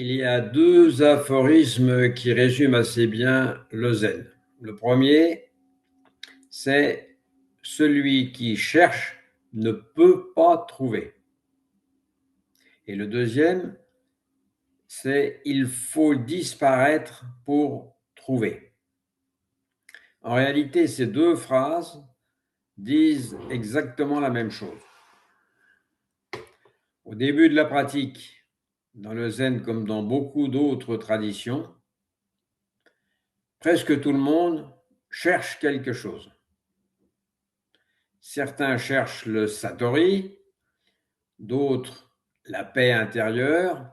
Il y a deux aphorismes qui résument assez bien le zen. Le premier, c'est « celui qui cherche ne peut pas trouver ». Et le deuxième, c'est « il faut disparaître pour trouver ». En réalité, ces deux phrases disent exactement la même chose. Au début de la pratique, dans le zen comme dans beaucoup d'autres traditions, presque tout le monde cherche quelque chose. Certains cherchent le satori, d'autres la paix intérieure,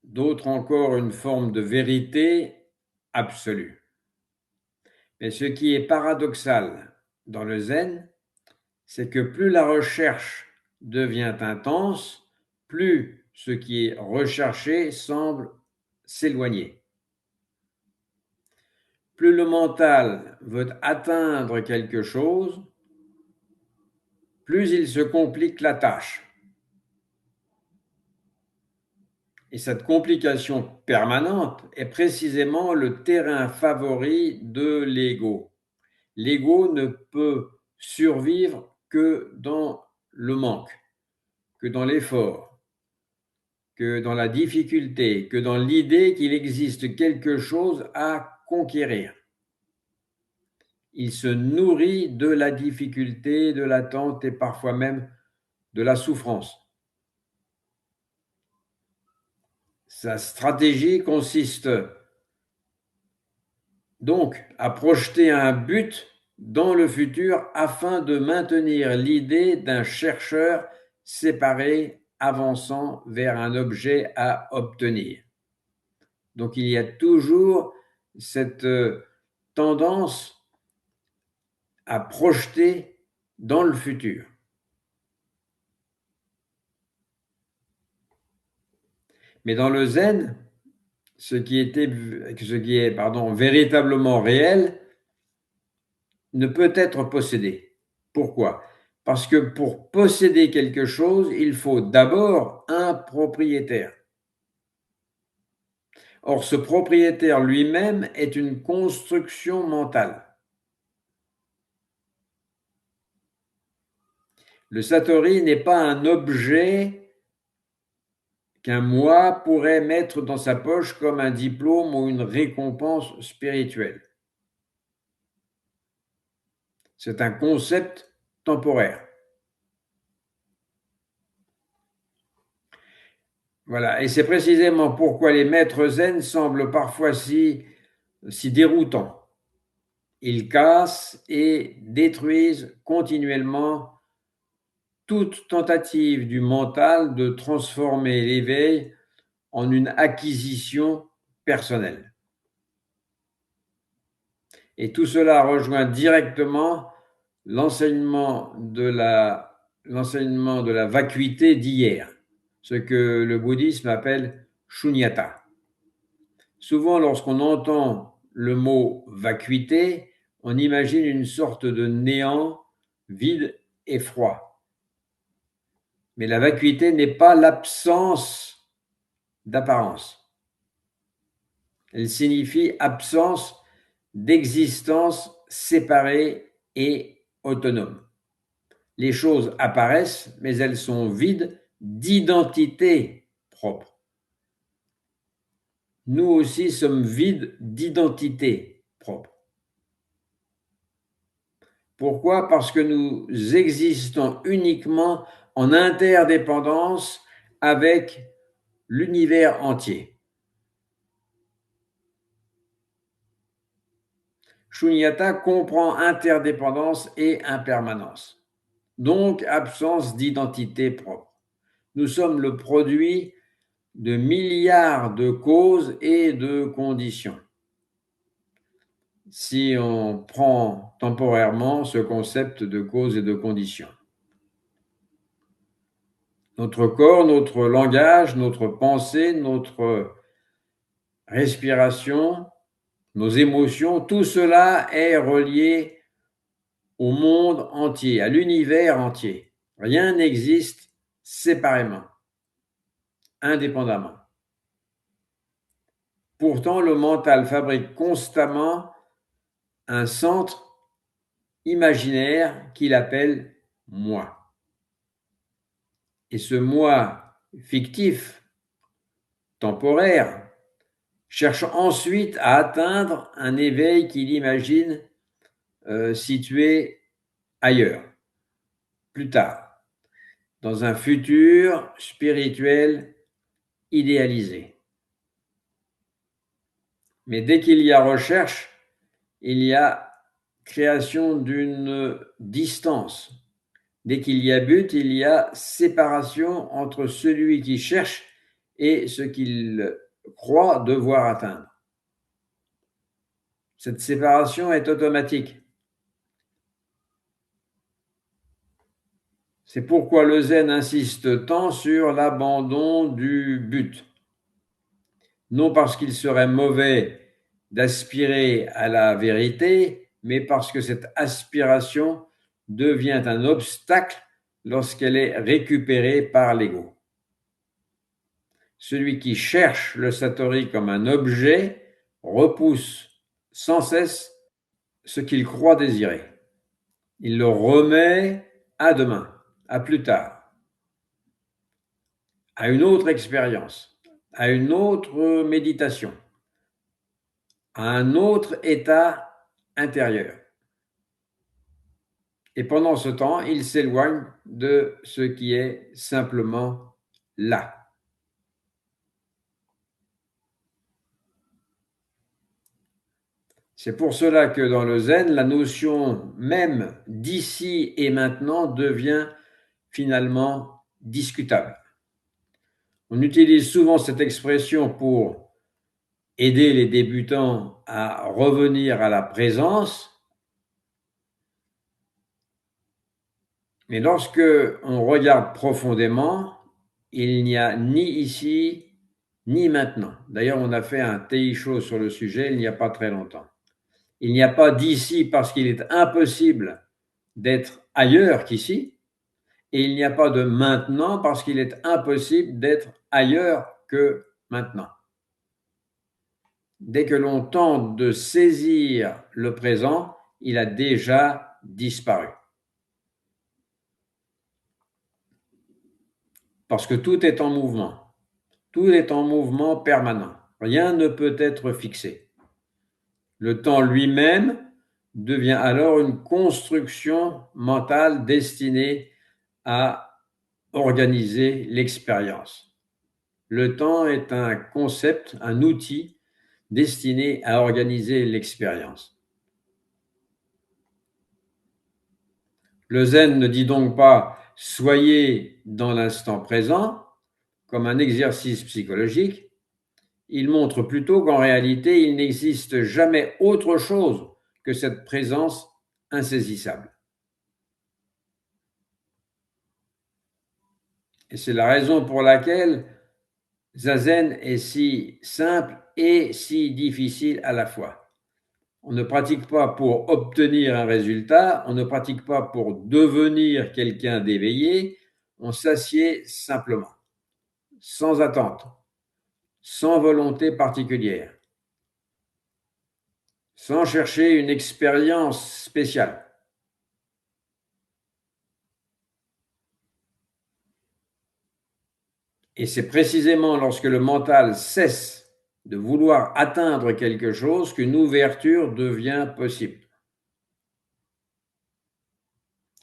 d'autres encore une forme de vérité absolue. Mais ce qui est paradoxal dans le zen, c'est que plus la recherche devient intense, plus ce qui est recherché semble s'éloigner. Plus le mental veut atteindre quelque chose, plus il se complique la tâche. Et cette complication permanente est précisément le terrain favori de l'ego. L'ego ne peut survivre que dans le manque, que dans l'effort, que dans la difficulté, que dans l'idée qu'il existe quelque chose à conquérir. Il se nourrit de la difficulté, de l'attente et parfois même de la souffrance. Sa stratégie consiste donc à projeter un but dans le futur afin de maintenir l'idée d'un chercheur séparé avançant vers un objet à obtenir. Donc il y a toujours cette tendance à projeter dans le futur. Mais dans le zen, ce qui est véritablement réel ne peut être possédé. Pourquoi? Parce que pour posséder quelque chose, il faut d'abord un propriétaire. Or, ce propriétaire lui-même est une construction mentale. Le satori n'est pas un objet qu'un moi pourrait mettre dans sa poche comme un diplôme ou une récompense spirituelle. C'est un concept temporaire. Voilà, et c'est précisément pourquoi les maîtres zen semblent parfois si déroutants. Ils cassent et détruisent continuellement toute tentative du mental de transformer l'éveil en une acquisition personnelle. Et tout cela rejoint directement l'enseignement de la vacuité d'hier, ce que le bouddhisme appelle shunyata. Souvent, lorsqu'on entend le mot vacuité, on imagine une sorte de néant vide et froid. Mais la vacuité n'est pas l'absence d'apparence. Elle signifie absence d'existence séparée et autonome. Les choses apparaissent, mais elles sont vides d'identité propre. Nous aussi sommes vides d'identité propre. Pourquoi? Parce que nous existons uniquement en interdépendance avec l'univers entier. Shunyata comprend interdépendance et impermanence, donc absence d'identité propre. Nous sommes le produit de milliards de causes et de conditions. Si on prend temporairement ce concept de cause et de condition. Notre corps, notre langage, notre pensée, notre respiration, nos émotions, tout cela est relié au monde entier, à l'univers entier. Rien n'existe séparément, indépendamment. Pourtant, le mental fabrique constamment un centre imaginaire qu'il appelle moi. Et ce moi fictif, temporaire, cherche ensuite à atteindre un éveil qu'il imagine situé ailleurs, plus tard, dans un futur spirituel idéalisé. Mais dès qu'il y a recherche, il y a création d'une distance. Dès qu'il y a but, il y a séparation entre celui qui cherche et ce qu'il croit devoir atteindre. Cette séparation est automatique. C'est pourquoi le zen insiste tant sur l'abandon du but. Non parce qu'il serait mauvais d'aspirer à la vérité, mais parce que cette aspiration devient un obstacle lorsqu'elle est récupérée par l'ego. Celui qui cherche le satori comme un objet repousse sans cesse ce qu'il croit désirer. Il le remet à demain, à plus tard, à une autre expérience, à une autre méditation, à un autre état intérieur. Et pendant ce temps, il s'éloigne de ce qui est simplement là. C'est pour cela que dans le zen, la notion même d'ici et maintenant devient finalement discutable. On utilise souvent cette expression pour aider les débutants à revenir à la présence, mais lorsque on regarde profondément, il n'y a ni ici ni maintenant. D'ailleurs, on a fait un Teisho sur le sujet il n'y a pas très longtemps. Il n'y a pas d'ici parce qu'il est impossible d'être ailleurs qu'ici, et il n'y a pas de maintenant parce qu'il est impossible d'être ailleurs que maintenant. Dès que l'on tente de saisir le présent, il a déjà disparu. Parce que tout est en mouvement. Tout est en mouvement permanent. Rien ne peut être fixé. Le temps lui-même devient alors une construction mentale destinée à organiser l'expérience. Le temps est un concept, un outil destiné à organiser l'expérience. Le zen ne dit donc pas « soyez dans l'instant présent » comme un exercice psychologique. Il montre plutôt qu'en réalité, il n'existe jamais autre chose que cette présence insaisissable. Et c'est la raison pour laquelle Zazen est si simple et si difficile à la fois. On ne pratique pas pour obtenir un résultat, on ne pratique pas pour devenir quelqu'un d'éveillé, on s'assied simplement, sans attente, sans volonté particulière, sans chercher une expérience spéciale. Et c'est précisément lorsque le mental cesse de vouloir atteindre quelque chose qu'une ouverture devient possible.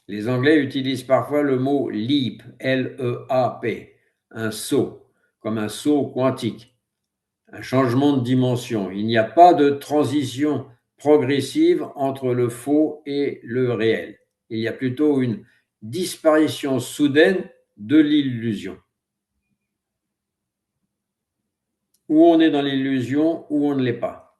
Les Anglais utilisent parfois le mot leap, L-E-A-P, un saut, comme un saut quantique, un changement de dimension. Il n'y a pas de transition progressive entre le faux et le réel. Il y a plutôt une disparition soudaine de l'illusion. Ou on est dans l'illusion, ou on ne l'est pas.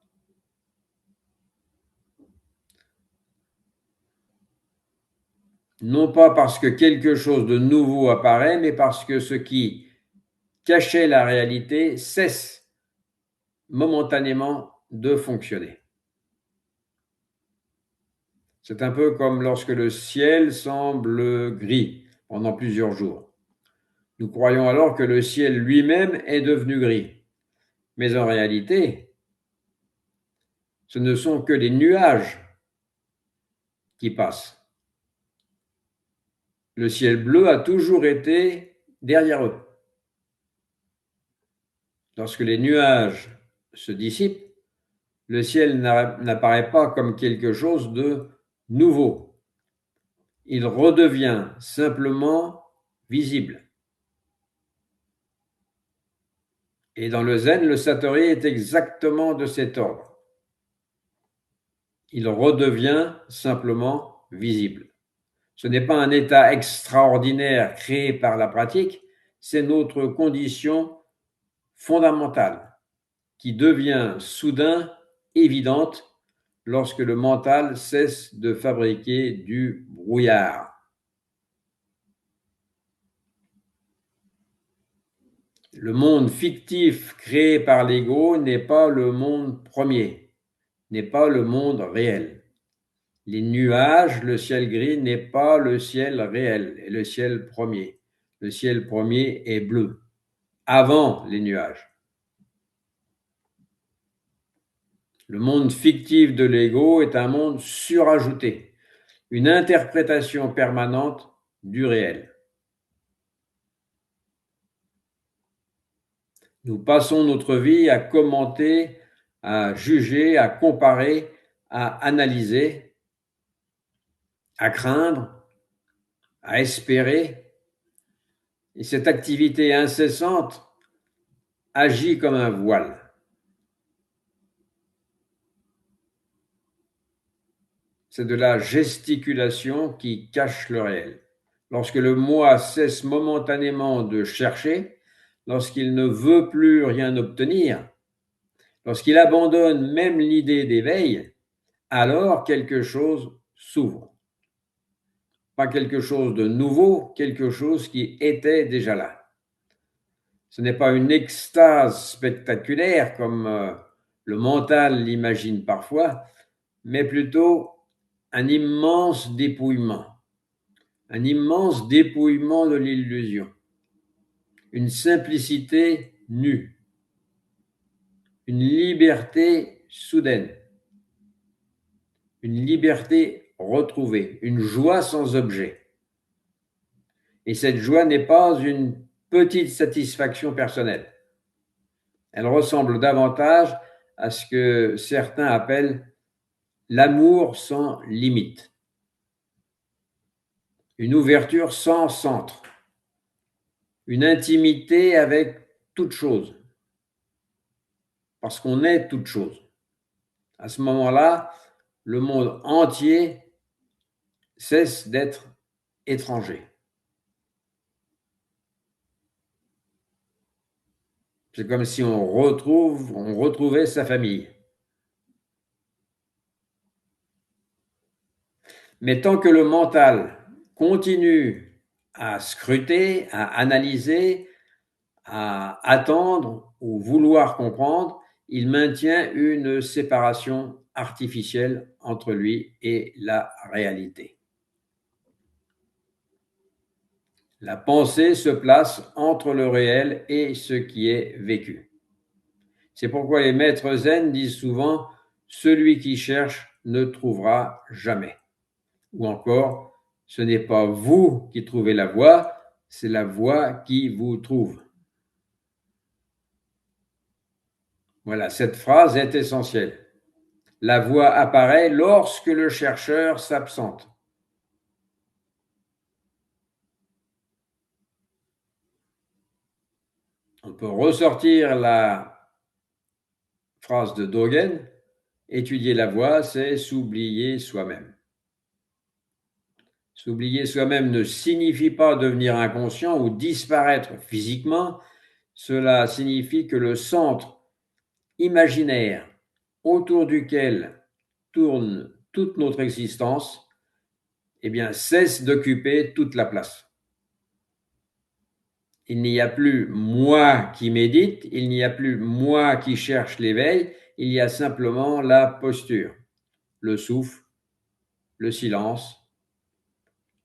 Non pas parce que quelque chose de nouveau apparaît, mais parce que ce qui cachait la réalité cesse momentanément de fonctionner. C'est un peu comme lorsque le ciel semble gris pendant plusieurs jours. Nous croyons alors que le ciel lui-même est devenu gris. Mais en réalité, Ce ne sont que les nuages qui passent. Le ciel bleu a toujours été derrière eux. Lorsque les nuages se dissipent, le ciel n'apparaît pas comme quelque chose de nouveau. Il redevient simplement visible. Et dans le zen, le satori est exactement de cet ordre. Il redevient simplement visible. Ce n'est pas un état extraordinaire créé par la pratique, c'est notre condition fondamentale qui devient soudain évidente lorsque le mental cesse de fabriquer du brouillard. Le monde fictif créé par l'ego n'est pas le monde premier, n'est pas le monde réel. Les nuages, le ciel gris n'est pas le ciel réel et le ciel premier. Le ciel premier est bleu, avant les nuages. Le monde fictif de l'ego est un monde surajouté, une interprétation permanente du réel. Nous passons notre vie à commenter, à juger, à comparer, à analyser, à craindre, à espérer. Et cette activité incessante agit comme un voile. C'est de la gesticulation qui cache le réel. Lorsque le moi cesse momentanément de chercher, lorsqu'il ne veut plus rien obtenir, lorsqu'il abandonne même l'idée d'éveil, alors quelque chose s'ouvre. Pas quelque chose de nouveau, quelque chose qui était déjà là. Ce n'est pas une extase spectaculaire comme le mental l'imagine parfois, mais plutôt un immense dépouillement de l'illusion, une simplicité nue, une liberté soudaine, une liberté retrouvée, une joie sans objet. Et cette joie n'est pas une petite satisfaction personnelle. Elle ressemble davantage à ce que certains appellent l'amour sans limite, une ouverture sans centre, une intimité avec toute chose, parce qu'on est toute chose. À ce moment-là, le monde entier cesse d'être étranger. C'est comme si on retrouvait sa famille. Mais tant que le mental continue à scruter, à analyser, à attendre ou vouloir comprendre, il maintient une séparation artificielle entre lui et la réalité. La pensée se place entre le réel et ce qui est vécu. C'est pourquoi les maîtres zen disent souvent « celui qui cherche ne trouvera jamais ». Ou encore « ce n'est pas vous qui trouvez la voie, c'est la voie qui vous trouve ». Voilà, cette phrase est essentielle. La voie apparaît lorsque le chercheur s'absente. On peut ressortir la phrase de Dogen, étudier la voie, c'est s'oublier soi-même. S'oublier soi-même ne signifie pas devenir inconscient ou disparaître physiquement, cela signifie que le centre imaginaire autour duquel tourne toute notre existence, cesse d'occuper toute la place. Il n'y a plus moi qui médite, il n'y a plus moi qui cherche l'éveil, il y a simplement la posture, le souffle, le silence,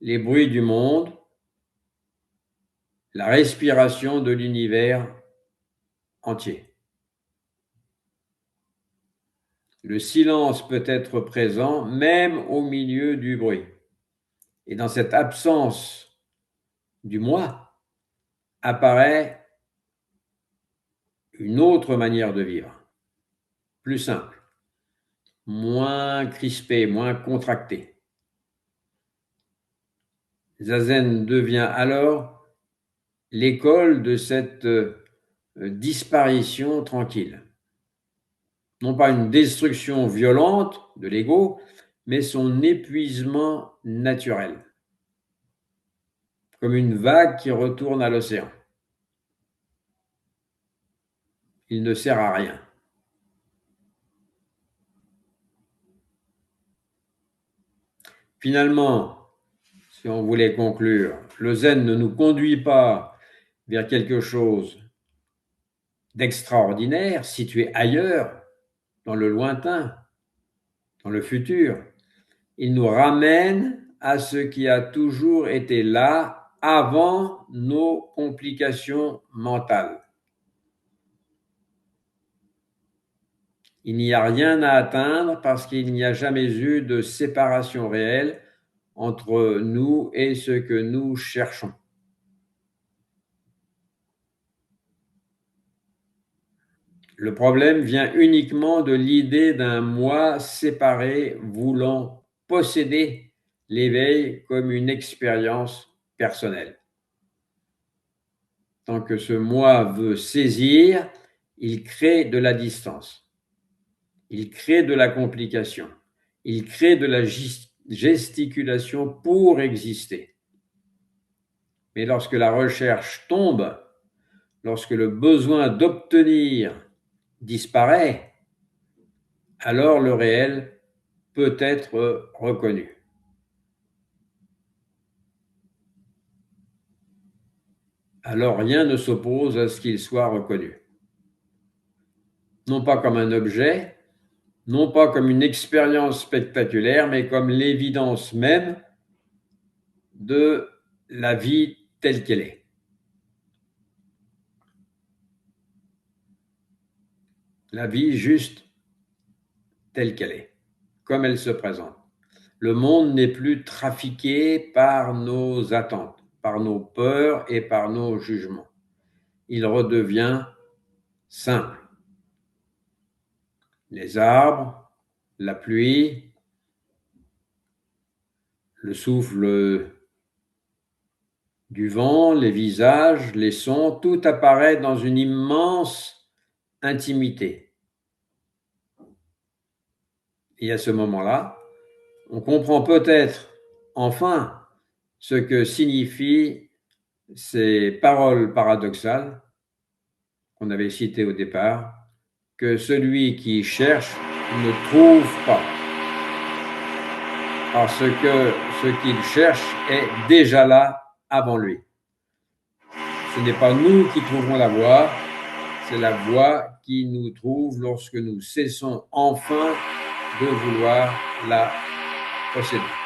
les bruits du monde, la respiration de l'univers entier. Le silence peut être présent même au milieu du bruit. Et dans cette absence du moi apparaît une autre manière de vivre, plus simple, moins crispée, moins contractée. Zazen devient alors l'école de cette disparition tranquille. Non pas une destruction violente de l'ego, mais son épuisement naturel, comme une vague qui retourne à l'océan. Il ne sert à rien. Finalement, si on voulait conclure, le zen ne nous conduit pas vers quelque chose d'extraordinaire, situé ailleurs, dans le lointain, dans le futur. Il nous ramène à ce qui a toujours été là avant nos complications mentales. Il n'y a rien à atteindre parce qu'il n'y a jamais eu de séparation réelle entre nous et ce que nous cherchons. Le problème vient uniquement de l'idée d'un moi séparé voulant posséder l'éveil comme une expérience personnelle. Tant que ce moi veut saisir, il crée de la distance, il crée de la complication, il crée de la gesticulation pour exister. Mais lorsque la recherche tombe, lorsque le besoin d'obtenir disparaît, alors le réel peut être reconnu. Alors rien ne s'oppose à ce qu'il soit reconnu. Non pas comme un objet, non pas comme une expérience spectaculaire, mais comme l'évidence même de la vie telle qu'elle est. La vie juste telle qu'elle est, comme elle se présente. Le monde n'est plus trafiqué par nos attentes, par nos peurs et par nos jugements. Il redevient simple. Les arbres, la pluie, le souffle du vent, les visages, les sons, tout apparaît dans une immense intimité. Et à ce moment-là, on comprend peut-être enfin ce que signifient ces paroles paradoxales qu'on avait citées au départ, que celui qui cherche ne trouve pas, parce que ce qu'il cherche est déjà là avant lui. Ce n'est pas nous qui trouvons la voie, c'est la voie qui nous trouve lorsque nous cessons enfin de vouloir la posséder.